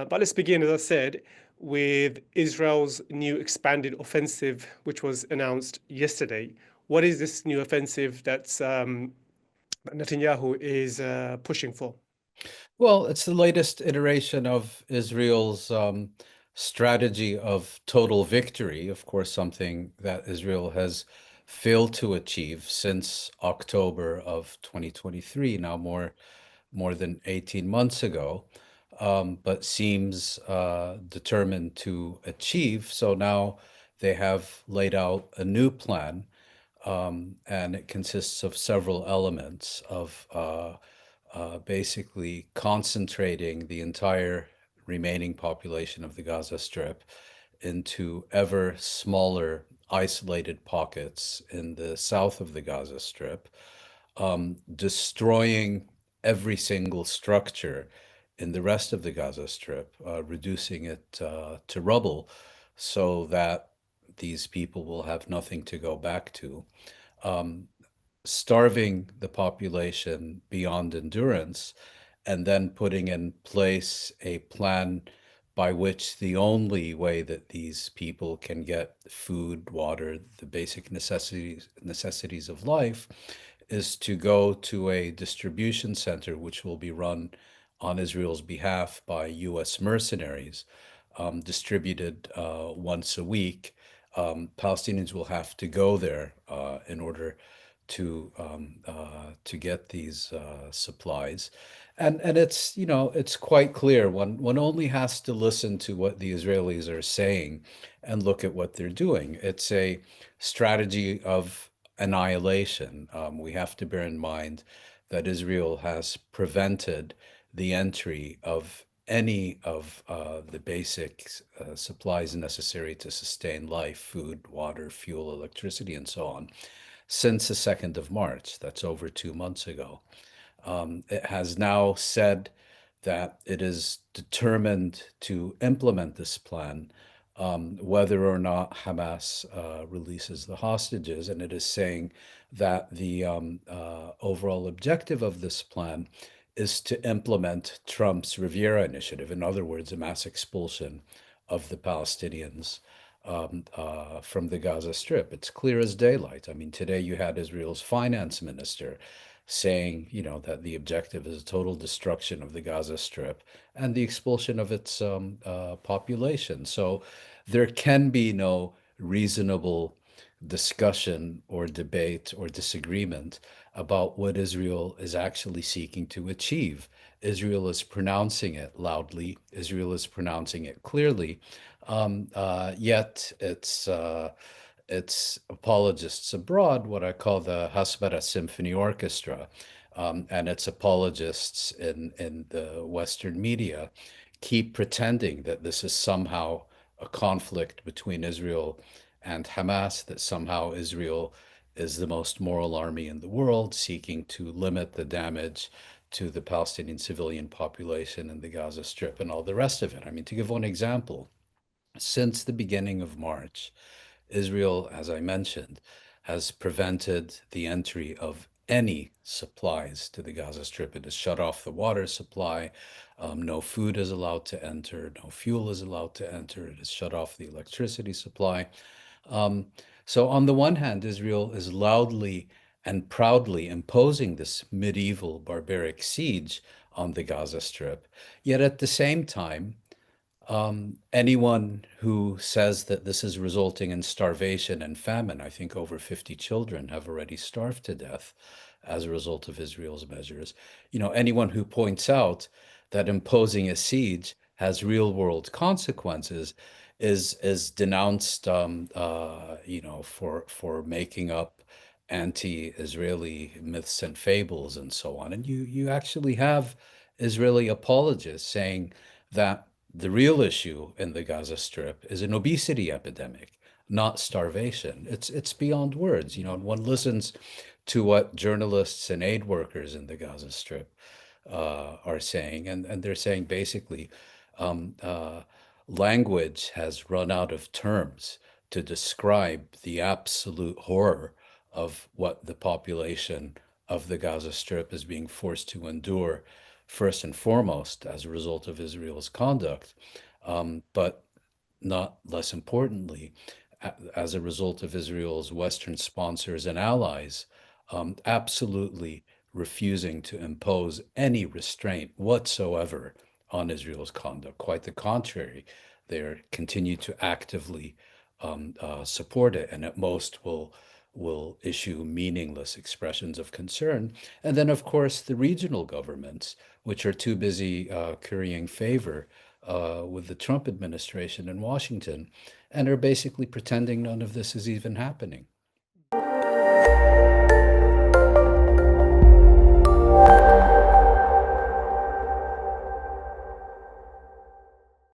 But let's begin, as I said, with Israel's new expanded offensive, which was announced yesterday. What is this new offensive that Netanyahu is pushing for? Well, it's the latest iteration of Israel's strategy of total victory, of course, something that Israel has failed to achieve since October of 2023, now more than 18 months ago, but seems determined to achieve. So now they have laid out a new plan, and it consists of several elements of basically concentrating the entire remaining population of the Gaza Strip into ever smaller isolated pockets in the south of the Gaza Strip, destroying every single structure in the rest of the Gaza Strip, reducing it to rubble so that these people will have nothing to go back to. Um, Starving the population beyond endurance, and then putting in place a plan by which the only way that these people can get food, water, the basic necessities of life is to go to a distribution center which will be run on Israel's behalf by U.S. mercenaries, distributed once a week. Palestinians will have to go there in order to get these supplies, and it's it's quite clear. One only has to listen to what the Israelis are saying and look at what they're doing. It's a strategy of annihilation. We have to bear in mind that Israel has prevented the entry of any of the basic supplies necessary to sustain life, food, water, fuel, electricity, and so on, since the 2nd of March. That's over 2 months ago. It has now said that it is determined to implement this plan, whether or not Hamas releases the hostages. And it is saying that the overall objective of this plan is to implement Trump's Riviera Initiative. In other words, a mass expulsion of the Palestinians from the Gaza Strip. It's clear as daylight. I mean, today you had Israel's finance minister saying, that the objective is total destruction of the Gaza Strip and the expulsion of its population. So there can be no reasonable discussion or debate or disagreement about what Israel is actually seeking to achieve. Israel is pronouncing it loudly. Israel is pronouncing it clearly. Yet its apologists abroad, what I call the Hasbara Symphony Orchestra, and its apologists in the Western media, keep pretending that this is somehow a conflict between Israel and Hamas, that somehow Israel is the most moral army in the world, seeking to limit the damage to the Palestinian civilian population in the Gaza Strip and all the rest of it. I mean, to give one example, since the beginning of March, Israel, as I mentioned, has prevented the entry of any supplies to the Gaza Strip. It has shut off the water supply. No food is allowed to enter. No fuel is allowed to enter. It has shut off the electricity supply. Um, so, on the one hand, Israel is loudly and proudly imposing this medieval barbaric siege on the Gaza Strip. Yet at the same time, anyone who says that this is resulting in starvation and famine, I think over 50 children have already starved to death as a result of Israel's measures. Anyone who points out that imposing a siege has real world consequences is denounced, for making up anti-Israeli myths and fables and so on. And you actually have Israeli apologists saying that the real issue in the Gaza Strip is an obesity epidemic, not starvation. It's beyond words. One listens to what journalists and aid workers in the Gaza Strip are saying, and they're saying basically, um, uh, language has run out of terms to describe the absolute horror of what the population of the Gaza Strip is being forced to endure first and foremost as a result of Israel's conduct, but not less importantly, as a result of Israel's Western sponsors and allies absolutely refusing to impose any restraint whatsoever on Israel's conduct. Quite the contrary, they continue to actively support it, and at most will issue meaningless expressions of concern. And then, of course, the regional governments, which are too busy currying favor with the Trump administration in Washington, and are basically pretending none of this is even happening.